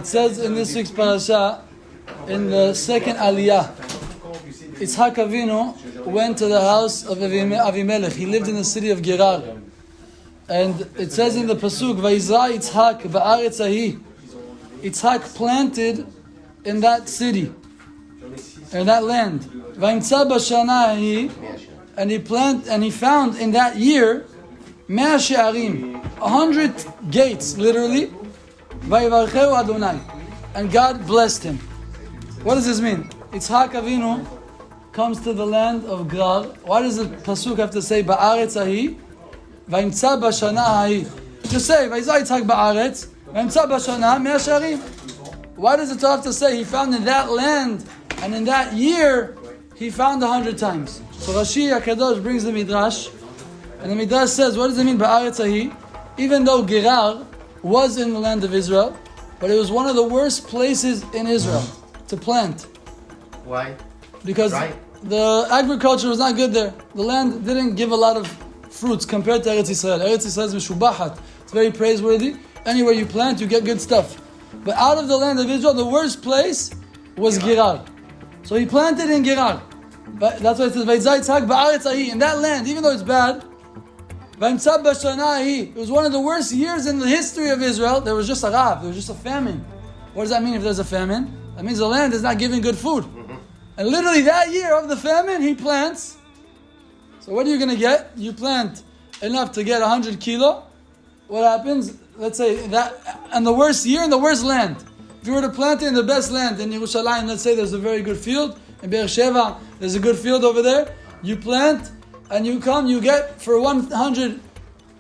It says in this week's parasha, in the second aliyah, Yitzhak Avinu went to the house of Avimelech. He lived in the city of Gerar. And it says in the pasuk, Vayizra Yitzhak ba'aretz ahi. Yitzhak planted in that city, in that land. Vayimtza b'shana ahi, and he found in that year, 100 she'arim, 100 gates, literally. Vayivarcheu Adonai, and God blessed him. What does this mean? Yitzhak Avinu comes to the land of Gerar. Why does the pasuk have to say ba'aretz ahi? Vayimtza b'shana ahi. Just say Vayizra Yitzhak ba'aretz, vayimtza b'shana 100 she'arim. Why does the Torah have to say he found in that land and in that year he found 100 times? So Rashi HaKadosh brings the Midrash, and the Midrash says, what does it mean ba'aretz ahi? Even though Gerar was in the land of Israel, but it was one of the worst places in Israel to plant. Why? Because the agriculture was not good there. The land didn't give a lot of fruits compared to Eretz Yisrael. Eretz Yisrael is mishubahat. It's very praiseworthy. Anywhere you plant, you get good stuff. But out of the land of Israel, the worst place was Gerar. So he planted in Gerar. But that's why it says, Vayizra Yitzhak ba'aretz ahi. In that land, even though it's bad, Vayimtza b'shana ahi. It was one of the worst years in the history of Israel. There was just a rav. There was just a famine. What does that mean if there's a famine? That means the land is not giving good food. And literally that year of the famine, he plants. So what are you going to get? You plant enough to get 100 kilo. What happens? Let's say that, and the worst year in the worst land. If you were to plant it in the best land in Yerushalayim, let's say there's a very good field. In Be'er Sheva, there's a good field over there. You plant, and you get, for 100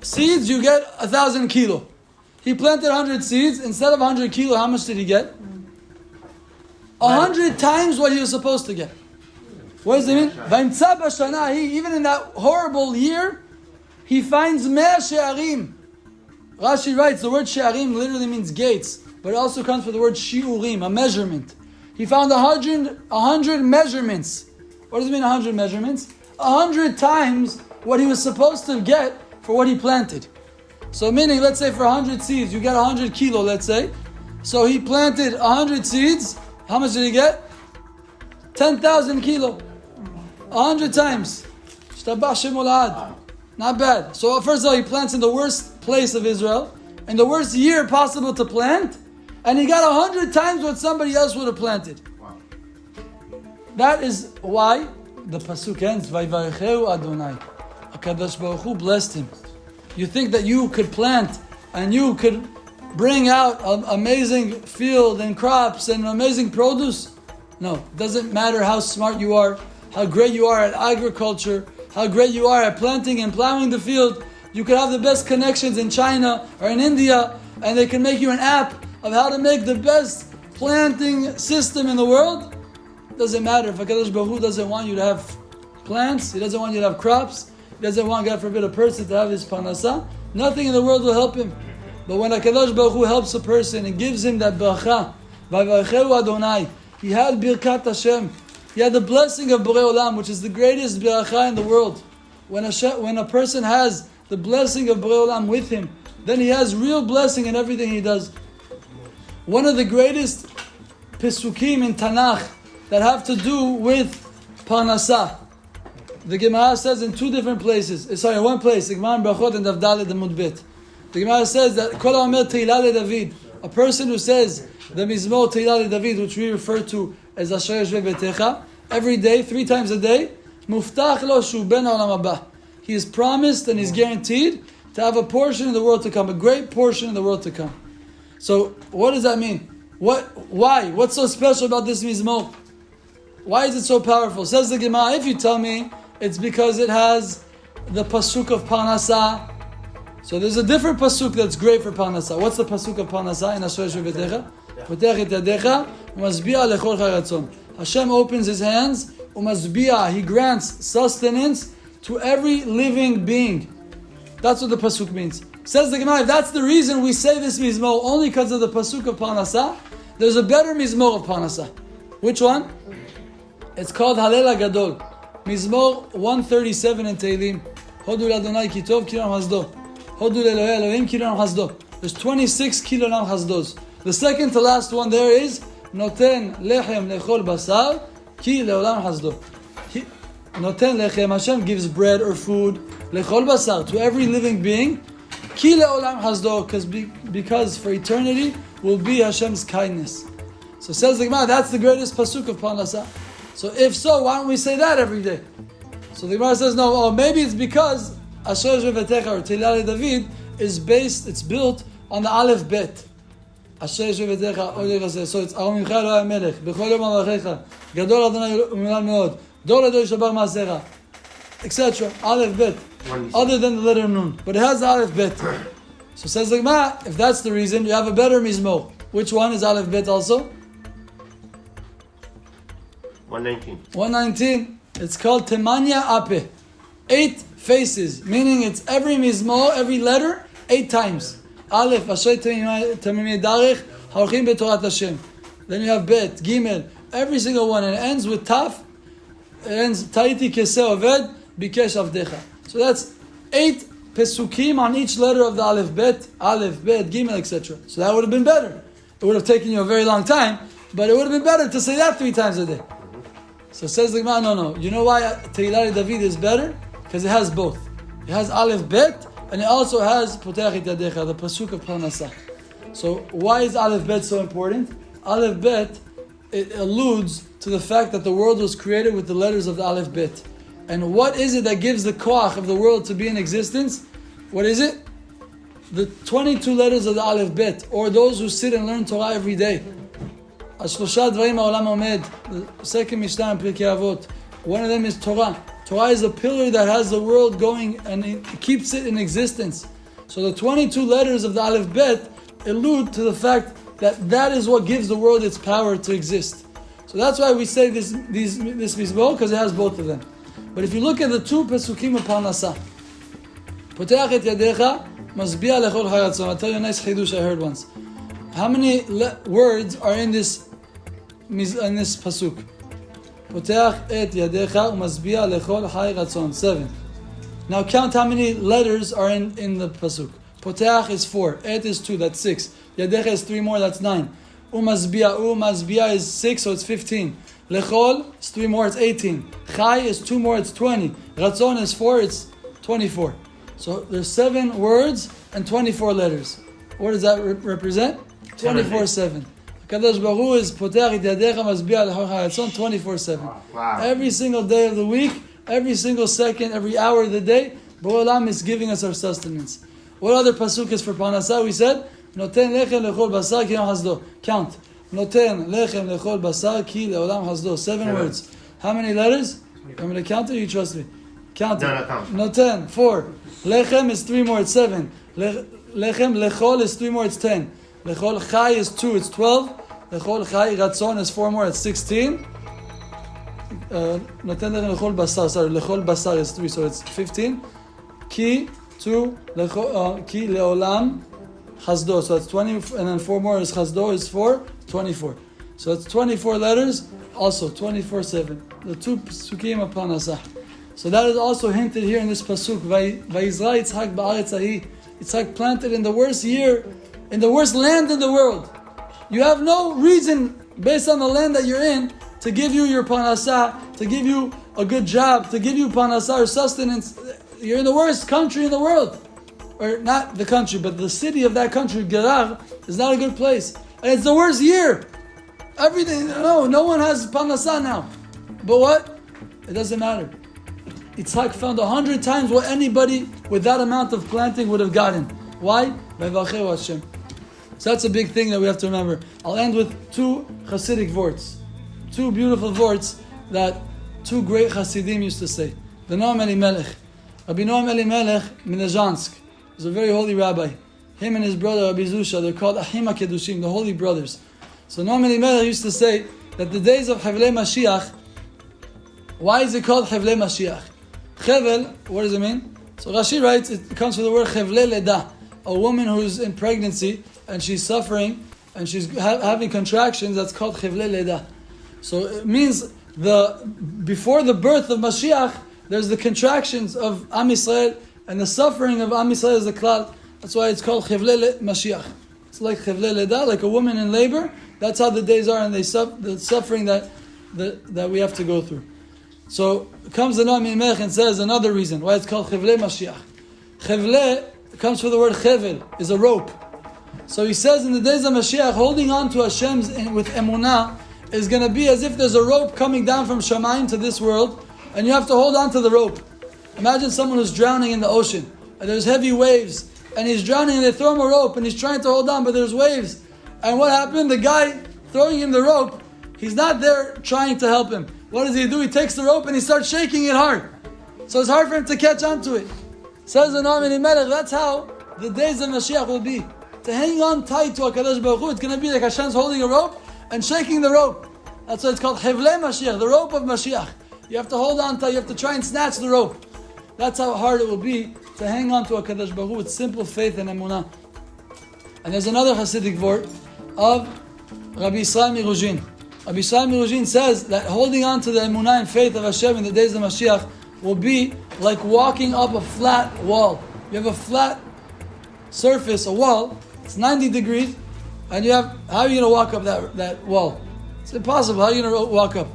seeds, you get 1,000 kilo. He planted 100 seeds. Instead of 100 kilo, how much did he get? 100 times what he was supposed to get. What does it mean? Vayimtza b'shana ahi. Even in that horrible year, he finds 100 she'arim. Rashi writes, the word she'arim literally means gates, but it also comes from the word shi'urim, a measurement. He found 100 measurements. What does it mean 100 measurements? 100 times what he was supposed to get for what he planted. So meaning, let's say for 100 seeds, you get 100 kilo, let's say. So he planted 100 seeds. How much did he get? 10,000 kilo. 100 times. Not bad. So first of all, he plants in the worst place of Israel, in the worst year possible to plant, and he got 100 times what somebody else would have planted. Wow. That is why the pasuk ends, Vayivarcheu Adonai. HaKadosh Baruch Hu blessed him. You think that you could plant and you could bring out an amazing field and crops and amazing produce? No, it doesn't matter how smart you are, how great you are at agriculture, how great you are at planting and plowing the field. You could have the best connections in China or in India, and they can make you an app of how to make the best planting system in the world. It doesn't matter if HaKadosh Baruch Hu doesn't want you to have plants, He doesn't want you to have crops, He doesn't want, God forbid, a person to have his parnasa. Nothing in the world will help him. But when HaKadosh Baruch Hu helps a person and gives him that beracha, Vayivarcheu Adonai, he had bרכת Hashem. He had the blessing of Borei Olam, which is the greatest beracha in the world. When a person has the blessing of Borei Olam with him, then he has real blessing in everything he does. One of the greatest pesukim in Tanakh that have to do with parnasa. The Gemara says in two different places. In one place, the Gemara in Bרכות and Avdal Amud Bet. The Gemara says that Kol Omer Tehillah LeDavid, a person who says the Mizmor Tehillah LeDavid, which we refer to as Asher Yeshvei Betecha, every day, 3 times a day, Muftach lo shu ben ha'olam haba. He is promised and is guaranteed to have a portion in the world to come, a great portion in the world to come. So, what does that mean? Why? What's so special about this Mizmor? Why is it so powerful? Says the Gemara, if you tell me, it's because it has the pasuk of parnasa. So there's a different pasuk that's great for parnasa. What's the pasuk of parnasa in Asher Yeshvei Betecha? Potech et yadecha u'masbi'a lechol charatzon. Hashem opens His hands, u'masbi'a, He grants sustenance to every living being. That's what the pasuk means. Says the Gemara, if that's the reason we say this mizmor, only because of the pasuk of parnasa, there's a better mizmor of parnasa. Which one? It's called Halel HaGadol. Mizmor 137 in Tehillim. Hodu l'Adonai ki tov ki ram hasdo. Hodu l'Elohei Elohim ki ram hasdo. There's 26 ki ram hasdos. The second to last one there is Noten lechem lechol basar ki leolam hasdo. Noten lechem, Hashem gives bread or food lechol basar, to every living being, ki leolam hasdo, because for eternity will be Hashem's kindness. So says the Gemara, that's the greatest pasuk of Parnasah. So if so, why don't we say that every day? So the Gemara says no. Maybe it's because Asher Shevetecha or Tehillah David is built on the Aleph Bet. Asher Shevetecha Olech. So it's Arom Yimcha Elohai Melech Bechol Yom Malachecha Gadol Adonai U'Milal Meod Dor Adonai Shabar Maasecha, etc. Aleph Bet. Other than the letter Nun, but it has the Aleph Bet. So says the Gemara, if that's the reason, you have a better Mizmor. Which one is Aleph Bet also? 119. 119. It's called Temanya Ape. 8 faces, meaning it's every Mizmor, every letter, 8 times. Aleph, Ashrei Tamimei Darech, Haorchim B'Torat Hashem. Then you have Bet, Gimel, every single one, and it ends with Taf. It ends Taiti Keseh Oved Bikesh Avdecha. So that's 8 pesukim on each letter of the Aleph Bet, Gimel, etc. So that would have been better. It would have taken you a very long time, but it would have been better to say that 3 times a day. So says the Gemara, no. You know why Tehillah David is better? Because it has both. It has Aleph Bet, and it also has Poteach et Yadecha, the pasuk of Parnasah. So why is Aleph Bet so important? Aleph Bet, it alludes to the fact that the world was created with the letters of the Aleph Bet. And what is it that gives the koach of the world to be in existence? What is it? The 22 letters of the Aleph Bet, or those who sit and learn Torah every day. Ashlosha dvarim ha'olam omed, the second Mishnah in Pirkei Avot. One of them is Torah. Torah is a pillar that has the world going and it keeps it in existence. So the 22 letters of the Aleph Bet allude to the fact that that is what gives the world its power to exist. So that's why we say this Mizmor, because it has both of them. But if you look at the 2 Pesukim of Parnasah, Poteach et Yadecha, Masbiya lechol charatzon. I'll tell you a nice chidush I heard once. How many words are in this pasuk? Poteach et yadecha u'masbiya lechol chai ratzon. 7. Now count how many letters are in the pasuk. Poteach is 4. Et is 2. That's 6. Yadecha is 3 more. That's 9. U'masbiya is 6, so it's 15. Lechol is 3 more. It's 18. Chai is 2 more. It's 20. Ratzon is 4. It's 24. So there's 7 words and 24 letters. What does that represent? 24/7. Kadosh Baruch Hu is Poteach et Yadecha Masbiya lechol chai ratzon 24/7. Wow. Every single day of the week, every single second, every hour of the day, Baruch Olam is giving us our sustenance. What other pasuk is for Parnasah? We said, Noten lechem lechol basar ki leolam hasdo. Count. Noten lechem lechol basar ki leolam hasdo. 7 words. How many letters? I'm going to count it. You trust me? Count it. Noten 4. Lechem is 3 more. It's 7. Lechem lechol is 3 more. It's 10. Lechol chai is 2. It's 12. Lechol chai ratzon is 4 more. It's 16. Noten lechem lechol basar. Sorry, lechol basar is 3, so it's 15. Ki leolam hasdo. So that's 20, and then 4 more is hasdo is 4. 24. So it's 24 letters. Also 24/7. The 2 psukim of Parnasah. So that is also hinted here in this pasuk. Vayizra Yitzhak ba'aretz hahi. Yitzhak planted in the worst year, in the worst land in the world. You have no reason, based on the land that you're in, to give you your Parnasah, to give you a good job, to give you Parnasah or sustenance. You're in the worst country in the world. Or not the country, but the city of that country, Gerar, is not a good place. And it's the worst year. Everything, no one has Parnasah now. But what? It doesn't matter. Yitzhak found 100 times what anybody with that amount of planting would have gotten. Why? Vayvachehu Hashem. So that's a big thing that we have to remember. I'll end with 2 Hasidic words. 2 beautiful words that 2 great Hasidim used to say. The Noam Elimelech. Rabbi Noam Elimelech Minezhansk was a very holy rabbi. Him and his brother Rabbi Zusha, they're called Ahim HaKedushim, the holy brothers. So Noam Elimelech used to say that the days of Hevlei Mashiach, why is it called Hevlei Mashiach? Chevel, what does it mean? So Rashi writes, it comes from the word Hevlei Leda, a woman who's in pregnancy and she's suffering and she's having contractions. That's called Hevlei Leda. So it means before the birth of Mashiach, there's the contractions of Am Yisrael and the suffering of Am Yisrael as a klal. That's why it's called Hevlei Mashiach. It's like chevle leda, like a woman in labor. That's how the days are, and the suffering that we have to go through. So comes the Noam Mimech and says another reason why it's called chevle Mashiach. Chevle comes from the word chevel, is a rope. So he says in the days of Mashiach, holding on to Hashem's with emunah is going to be as if there's a rope coming down from Shamayim to this world, and you have to hold on to the rope. Imagine someone who's drowning in the ocean, and there's heavy waves, and he's drowning, and they throw him a rope, and he's trying to hold on, but there's waves. And what happened? The guy throwing him the rope, he's not there trying to help him. What does he do? He takes the rope and he starts shaking it hard. So it's hard for him to catch onto it. Says the Noam Mimech, that's how the days of Mashiach will be. To hang on tight to HaKadosh Baruch Hu, it's going to be like Hashem's holding a rope and shaking the rope. That's why it's called Chevle Mashiach, the rope of Mashiach. You have to hold on tight, you have to try and snatch the rope. That's how hard it will be to hang on to HaKadosh Baruch Hu with simple faith and emunah. And there's another Hasidic word of Rabbi Ariel Cohen. Rabbi Ariel Cohen says that holding on to the emunah and faith of Hashem in the days of Mashiach will be like walking up a flat wall. You have a flat surface, a wall, it's 90 degrees, and how are you going to walk up that wall? It's impossible. How are you going to walk up?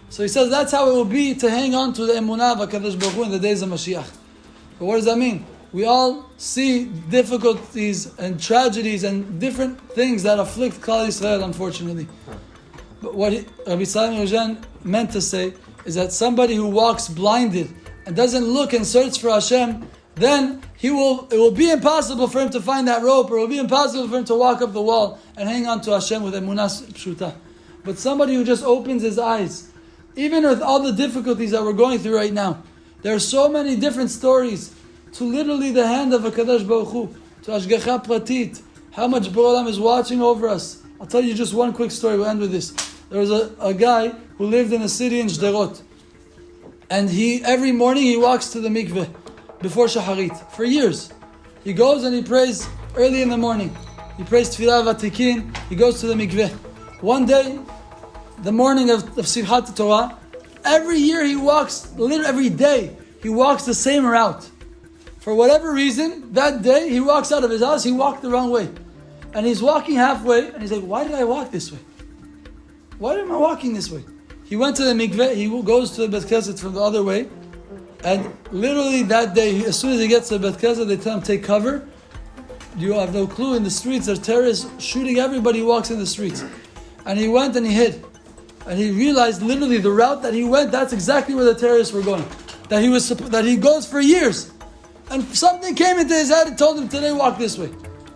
So he says that's how it will be to hang on to the emunah of HaKadosh Baruch Hu in the days of Mashiach. But what does that mean? We all see difficulties and tragedies and different things that afflict Klal Yisrael, unfortunately. But what Rabbi Ariel Cohen meant to say is that somebody who walks blinded and doesn't look and search for Hashem, then it will be impossible for him to find that rope, or it will be impossible for him to walk up the wall and hang on to Hashem with emunah pshuta. But somebody who just opens his eyes, even with all the difficulties that we're going through right now, there are so many different stories to literally the hand of HaKadosh Baruch Hu, to Ashgacha Pratit, how much Borei Olam is watching over us. I'll tell you just one quick story, we'll end with this. There was a guy who lived in a city in Sderot, and every morning he walks to the mikveh before Shacharit, for years. He goes and he prays early in the morning. He prays Tefillah Vatikin, he goes to the mikveh. One day, the morning of Simchat Torah, every year he walks, literally every day, he walks the same route. For whatever reason, that day he walks out of his house, he walked the wrong way. And he's walking halfway, and he's like, why did I walk this way? Why am I walking this way? He went to the mikveh, he goes to the Bet Knesset from the other way, and literally that day, as soon as he gets to the Bet Knesset, they tell him, take cover. You have no clue, in the streets, there's terrorists shooting everybody who walks in the streets. And he went and he hid. And he realized literally the route that he went, that's exactly where the terrorists were going. That he goes for years. And something came into his head and told him, today walk this way.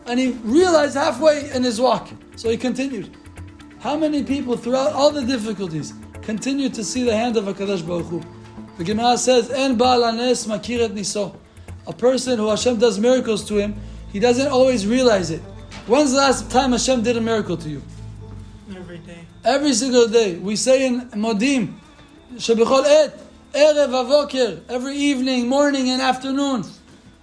And he realized halfway in his walk. So he continued. How many people throughout all the difficulties continue to see the hand of HaKadosh Baruch Hu? The Gemara says, En ba'al hanes makir et niso. A person who Hashem does miracles to him, he doesn't always realize it. When's the last time Hashem did a miracle to you? Every day. Every single day. We say in Modim, Shebechol et, erev avoker, every evening, morning and afternoon.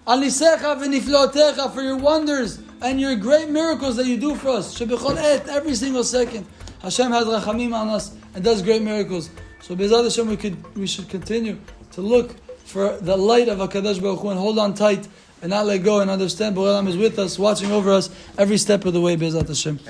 Al nisecha v'niflotecha, for your wonders and your great miracles that you do for us. Shebechol et, every single second. Hashem has rachamim on us and does great miracles. So Be'ezrat Hashem, we should continue to look for the light of HaKadosh Baruch Hu and hold on tight and not let go and understand Borei Olam is with us, watching over us every step of the way, Be'ezrat Hashem.